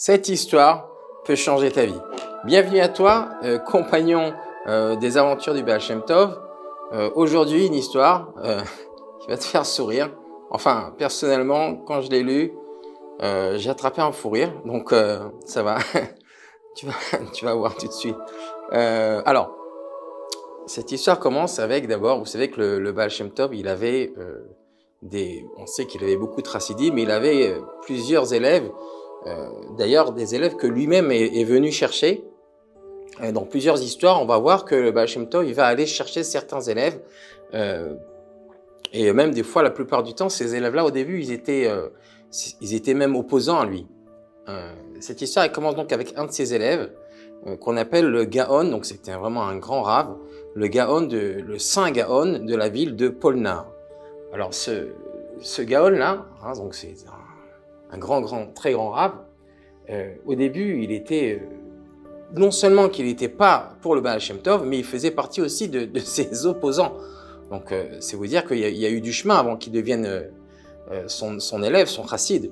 Cette histoire peut changer ta vie. Bienvenue à toi, compagnon des aventures du Baal Shem Tov. Aujourd'hui, une histoire qui va te faire sourire. Enfin, personnellement, quand je l'ai lu, j'ai attrapé un fou rire. Donc, ça va. tu vas voir tout de suite. Alors, cette histoire commence avec d'abord, vous savez que le Baal Shem Tov, il avait on sait qu'il avait beaucoup de chassidim, mais il avait plusieurs élèves. D'ailleurs, des élèves que lui-même est venu chercher. Dans plusieurs histoires, on va voir que le Baal Shem Tov, il va aller chercher certains élèves. Et même des fois, la plupart du temps, ces élèves-là, au début, ils étaient même opposants à lui. Cette histoire, elle commence donc avec un de ses élèves, qu'on appelle le Gaon. Donc, c'était vraiment un grand rave. Le saint Gaon de la ville de Polnar. Alors, ce Gaon-là, hein, donc c'est très grand rave. Au début, il était non seulement qu'il n'était pas pour le Baal Shem Tov, mais il faisait partie aussi de ses opposants. Donc, c'est vous dire qu'il y a eu du chemin avant qu'il devienne son élève, son chassid.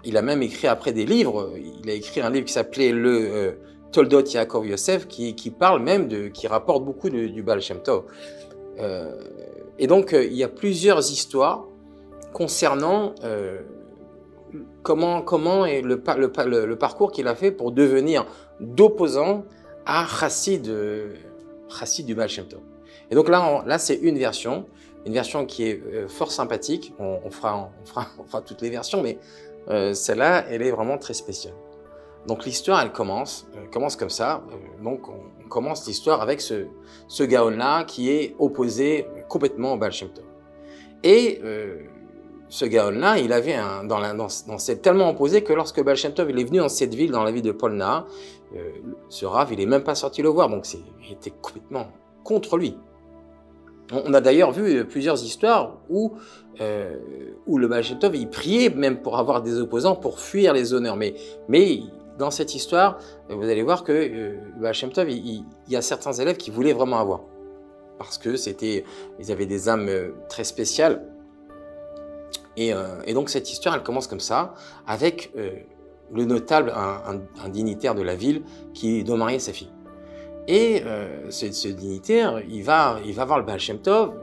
Il a même écrit après des livres. Il a écrit un livre qui s'appelait le Toldot Yaakov Yosef, qui parle même qui rapporte beaucoup du Baal Shem Tov. Et donc, il y a plusieurs histoires concernant comment est le parcours qu'il a fait pour devenir d'opposant à chassid du Baal Shem Tov. Et donc là c'est une version qui est fort sympathique. On fera toutes les versions, mais celle-là, elle est vraiment très spéciale. Donc l'histoire, elle commence comme ça. Donc on commence l'histoire avec ce Gaon-là qui est opposé complètement au Baal Shem Tov. Et ce Gaon-là, il avait c'est tellement opposé que lorsque Baal Shem Tov il est venu dans cette ville, dans la ville de Polna, ce Rav, il est même pas sorti le voir. Donc il était complètement contre lui. On a d'ailleurs vu plusieurs histoires où le Baal Shem Tov, il priait même pour avoir des opposants, pour fuir les honneurs. Mais dans cette histoire, vous allez voir que le Baal Shem Tov, il y a certains élèves qui voulaient vraiment avoir. Parce que ils avaient des âmes très spéciales. Et donc cette histoire, elle commence comme ça, avec le notable, un dignitaire de la ville, qui doit marier sa fille. Et ce dignitaire, il va voir le Baal Shem Tov,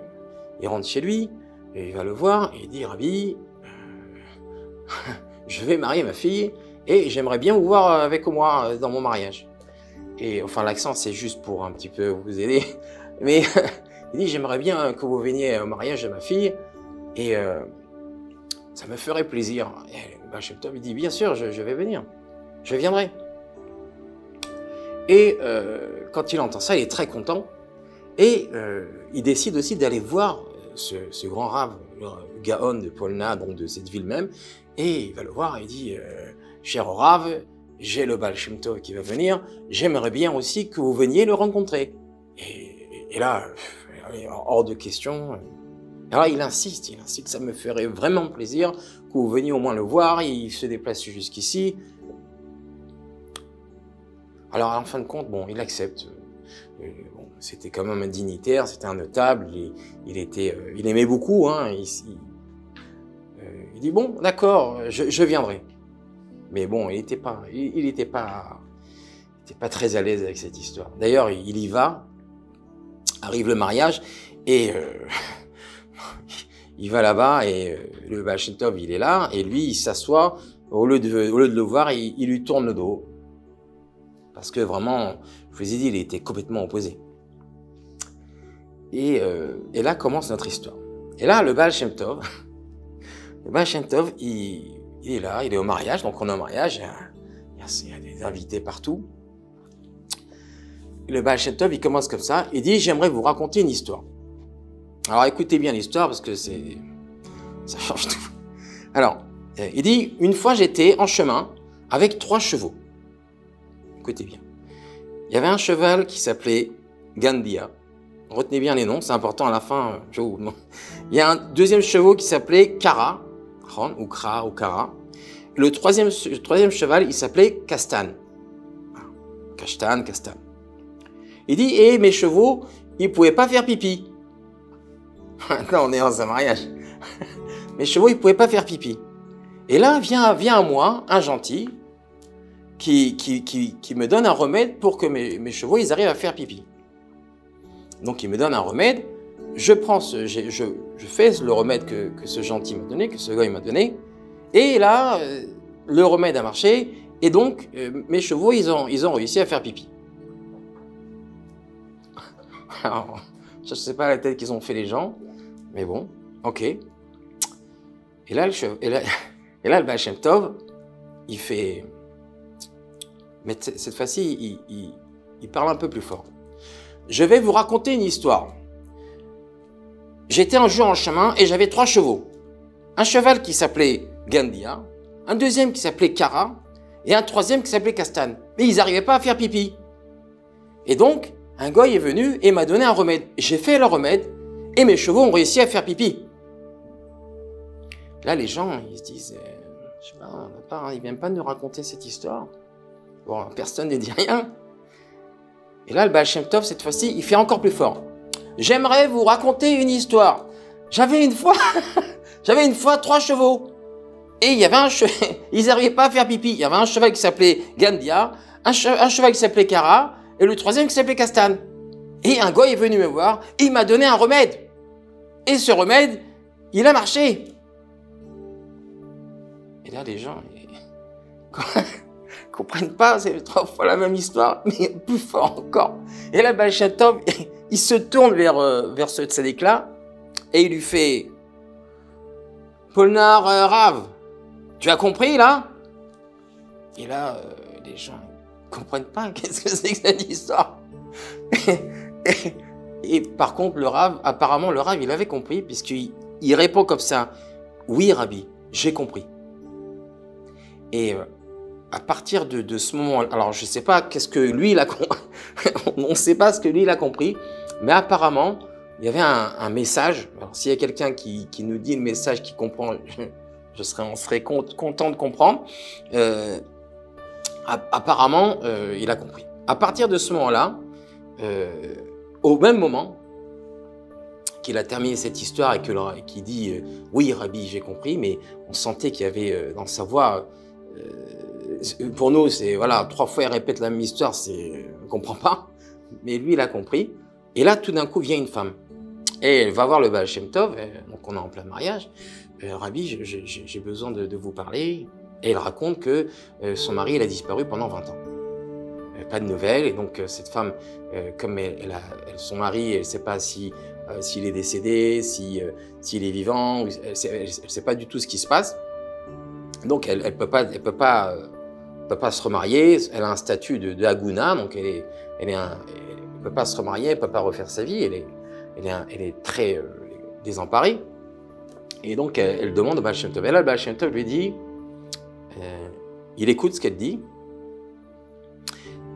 il rentre chez lui, et il va le voir, et il dit « Rabbi, je vais marier ma fille, et j'aimerais bien vous voir avec moi dans mon mariage. » Et enfin, l'accent, c'est juste pour un petit peu vous aider, mais il dit « J'aimerais bien que vous veniez au mariage de ma fille, et ça me ferait plaisir. » Et le Baal Shem Tov, il dit « Bien sûr, je vais venir, je viendrai. » Et quand il entend ça, il est très content. Et il décide aussi d'aller voir ce grand rave, le Gaon de Polna, donc de cette ville même. Et il va le voir et il dit « Cher Rav, j'ai le Baal Shem Tov qui va venir. J'aimerais bien aussi que vous veniez le rencontrer. » Et là, hors de question. Alors il insiste, ça me ferait vraiment plaisir que vous veniez au moins le voir. Il se déplace jusqu'ici. Alors, en fin de compte, bon, il accepte. Bon, c'était quand même un dignitaire, c'était un notable. Il aimait beaucoup. Hein, il dit bon, d'accord, je viendrai. Mais bon, il était pas très à l'aise avec cette histoire. D'ailleurs, il y va. Arrive le mariage et il va là-bas et le Baal Shem Tov, il est là et lui, il s'assoit. Au lieu de le voir, il lui tourne le dos. Parce que vraiment, je vous ai dit, il était complètement opposé. Et là commence notre histoire. Et là, le Baal Shem Tov, il est là, il est au mariage. Donc on est au mariage, il y a des invités partout. Et le Baal Shem Tov, il commence comme ça. Il dit, j'aimerais vous raconter une histoire. Alors écoutez bien l'histoire parce que ça change tout. Alors, il dit, une fois j'étais en chemin avec 3 chevaux. Écoutez bien. Il y avait un cheval qui s'appelait Gandia. Retenez bien les noms, c'est important à la fin. Il y a un deuxième cheval qui s'appelait Kara, ou Kra, ou Kara. Le troisième cheval, il s'appelait Kastan. Kastan. Il dit, et mes chevaux, ils ne pouvaient pas faire pipi. Là, on est dans un mariage. Mes chevaux, ils ne pouvaient pas faire pipi. Et là, vient à moi, un gentil, qui me donne un remède pour que mes chevaux ils arrivent à faire pipi. Donc il me donne un remède, je fais le remède que ce gentil m'a donné, que ce gars il m'a donné, et là, le remède a marché, et donc mes chevaux ils ont réussi à faire pipi. Alors, je ne sais pas la tête qu'ils ont fait les gens, mais bon, ok. Et là, le Baal Shem Tov, il fait... Mais cette fois-ci, il parle un peu plus fort. Je vais vous raconter une histoire. J'étais un jour en chemin et j'avais 3 chevaux. Un cheval qui s'appelait Gandia, un deuxième qui s'appelait Kara et un troisième qui s'appelait Castan. Mais ils n'arrivaient pas à faire pipi. Et donc, un goy est venu et m'a donné un remède. J'ai fait le remède et mes chevaux ont réussi à faire pipi. Là, les gens, ils se disent, je sais pas, ils ne viennent pas nous raconter cette histoire. Bon, personne ne dit rien. Et là, le Baal Shem Tov, cette fois-ci, il fait encore plus fort. J'aimerais vous raconter une histoire. J'avais une fois 3 chevaux. Et il y avait ils n'arrivaient pas à faire pipi. Il y avait un cheval qui s'appelait Gandia, un cheval qui s'appelait Kara, et le troisième qui s'appelait Castan. Et un gars est venu me voir, et il m'a donné un remède. Et ce remède, il a marché. Et là, les gens... comprennent pas, c'est 3 fois la même histoire, mais plus fort encore. Et là, Baal Shem Tov, il se tourne vers ce tzaddik-là, et il lui fait « Polnar Rav, tu as compris, là ?» Et là, les gens ne comprennent pas, qu'est-ce que c'est que cette histoire? Et par contre, apparemment, le Rav, il avait compris, puisqu'il répond comme ça « Oui, Rabbi, j'ai compris. » Et... à partir de ce moment, alors je ne sais pas qu'est-ce que lui il a compris, on ne sait pas ce que lui il a compris, mais apparemment il y avait un message. Alors s'il y a quelqu'un qui nous dit le message, qui comprend, on serait content de comprendre. Apparemment il a compris. À partir de ce moment-là, au même moment qu'il a terminé cette histoire et qu'il dit oui Rabbi j'ai compris, mais on sentait qu'il y avait dans sa voix pour nous, c'est voilà, 3 fois il répète la même histoire, on ne comprend pas. Mais lui, il a compris. Et là, tout d'un coup, vient une femme. Et elle va voir le Baal Shem Tov, donc on est en plein mariage. Rabbi, j'ai besoin de vous parler. Et elle raconte que son mari, il a disparu pendant 20 ans. Pas de nouvelles. Et donc, cette femme, comme son mari, elle ne sait pas s'il est décédé, s'il est vivant, elle ne sait pas du tout ce qui se passe. Donc, elle peut pas se remarier, elle a un statut de Aguna, donc elle peut pas se remarier, elle peut pas refaire sa vie, elle est très désemparée. Et donc elle demande au Baal Shem Tov. Et là, le Baal Shem Tov lui dit, il écoute ce qu'elle dit,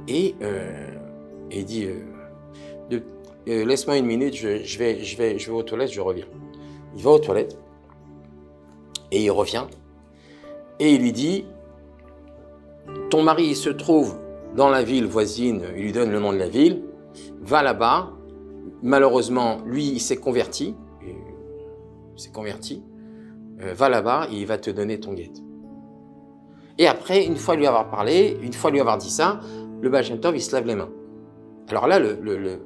et il dit, laisse-moi 1 minute, je vais aux toilettes, je reviens. Il va aux toilettes, et il revient, et il lui dit, ton mari il se trouve dans la ville voisine, il lui donne le nom de la ville, va là-bas, malheureusement, lui il s'est converti, va là-bas et il va te donner ton guet. Et après, une fois lui avoir parlé, une fois lui avoir dit ça, le Baal Shem Tov il se lave les mains. Alors là, le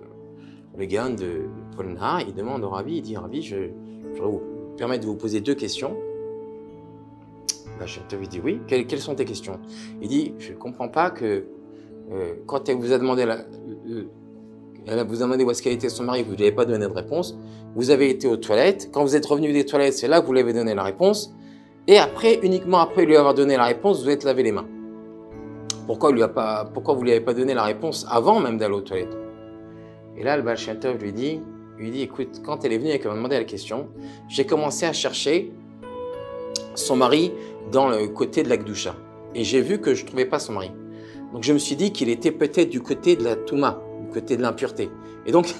gars de Polna, il demande au Rabbi, il dit, Rabbi, je voudrais vous permettre de vous poser 2 questions. Baal Shem Tov, il dit oui. Quelles sont tes questions? Il dit, je ne comprends pas que quand elle vous a demandé où est-ce qu'elle était son mari, vous ne lui avez pas donné de réponse. Vous avez été aux toilettes. Quand vous êtes revenu des toilettes, c'est là que vous lui avez donné la réponse. Et après, uniquement après lui avoir donné la réponse, vous êtes lavé les mains. Pourquoi vous ne lui avez pas donné la réponse avant même d'aller aux toilettes? Et là, le Baal Shem Tov lui dit, écoute, quand elle est venue et qu'elle m'a demandé la question, j'ai commencé à chercher son mari dans le côté de la Gdusha. Et j'ai vu que je ne trouvais pas son mari. Donc je me suis dit qu'il était peut-être du côté de la Touma, du côté de l'impureté. Et donc, c'est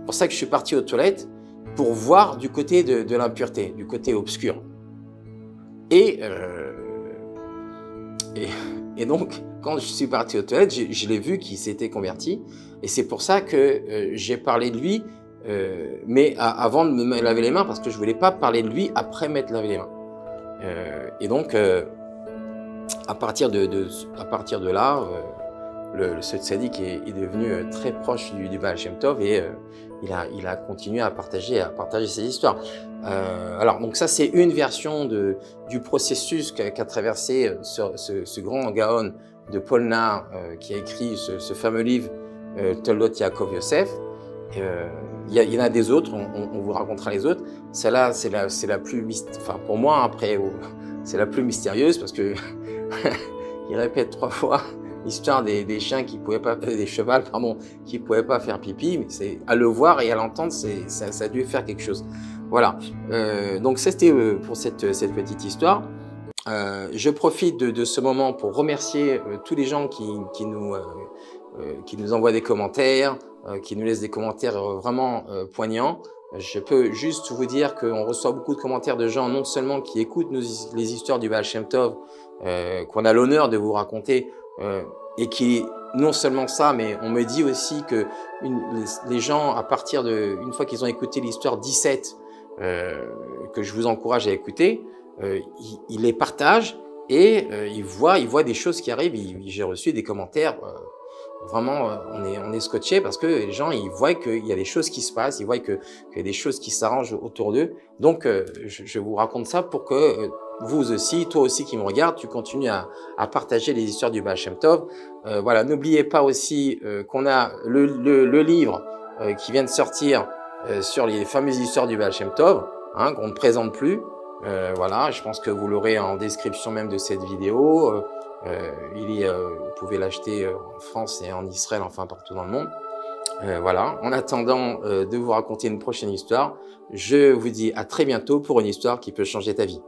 pour ça que je suis parti aux toilettes, pour voir du côté de l'impureté, du côté obscur. Et donc, quand je suis parti aux toilettes, je l'ai vu qu'il s'était converti. Et c'est pour ça que j'ai parlé de lui, mais avant de me laver les mains, parce que je ne voulais pas parler de lui après m'être lavé les mains. Et donc, à partir de là, ce tzaddik est devenu très proche du Baal Shem Tov et il a continué à partager ses histoires. Alors, donc ça, c'est une version du processus qu'a traversé ce grand Gaon de Polna qui a écrit ce fameux livre Toldot Yaakov Yosef. Il y en a des autres, on vous racontera les autres. Celle-là, c'est la plus enfin pour moi après, c'est la plus mystérieuse parce que il répète 3 fois l'histoire des chiens qui pouvaient pas, des chevals pardon, qui pouvaient pas faire pipi. Mais c'est à le voir et à l'entendre, ça a dû faire quelque chose. Voilà. Donc c'était pour cette petite histoire. Je profite de ce moment pour remercier tous les gens qui nous envoient des commentaires, qui nous laissent des commentaires vraiment poignants. Je peux juste vous dire qu'on reçoit beaucoup de commentaires de gens non seulement qui écoutent les histoires du Baal Shem Tov, qu'on a l'honneur de vous raconter, et qui, non seulement ça, mais on me dit aussi que les gens, une fois qu'ils ont écouté l'histoire 17, que je vous encourage à écouter, ils les partagent et ils voient des choses qui arrivent. J'ai reçu des commentaires. Vraiment, on est scotché parce que les gens, ils voient qu'il y a des choses qui se passent, ils voient qu'il y a des choses qui s'arrangent autour d'eux. Donc, je vous raconte ça pour que vous aussi, toi aussi qui me regardes, tu continues à partager les histoires du Baal Shem Tov. Voilà, n'oubliez pas aussi qu'on a le livre qui vient de sortir sur les fameuses histoires du Baal Shem Tov, hein, qu'on ne présente plus. Voilà, je pense que vous l'aurez en description même de cette vidéo. Vous pouvez l'acheter en France et en Israël, enfin partout dans le monde. Voilà. En attendant de vous raconter une prochaine histoire, je vous dis à très bientôt pour une histoire qui peut changer ta vie.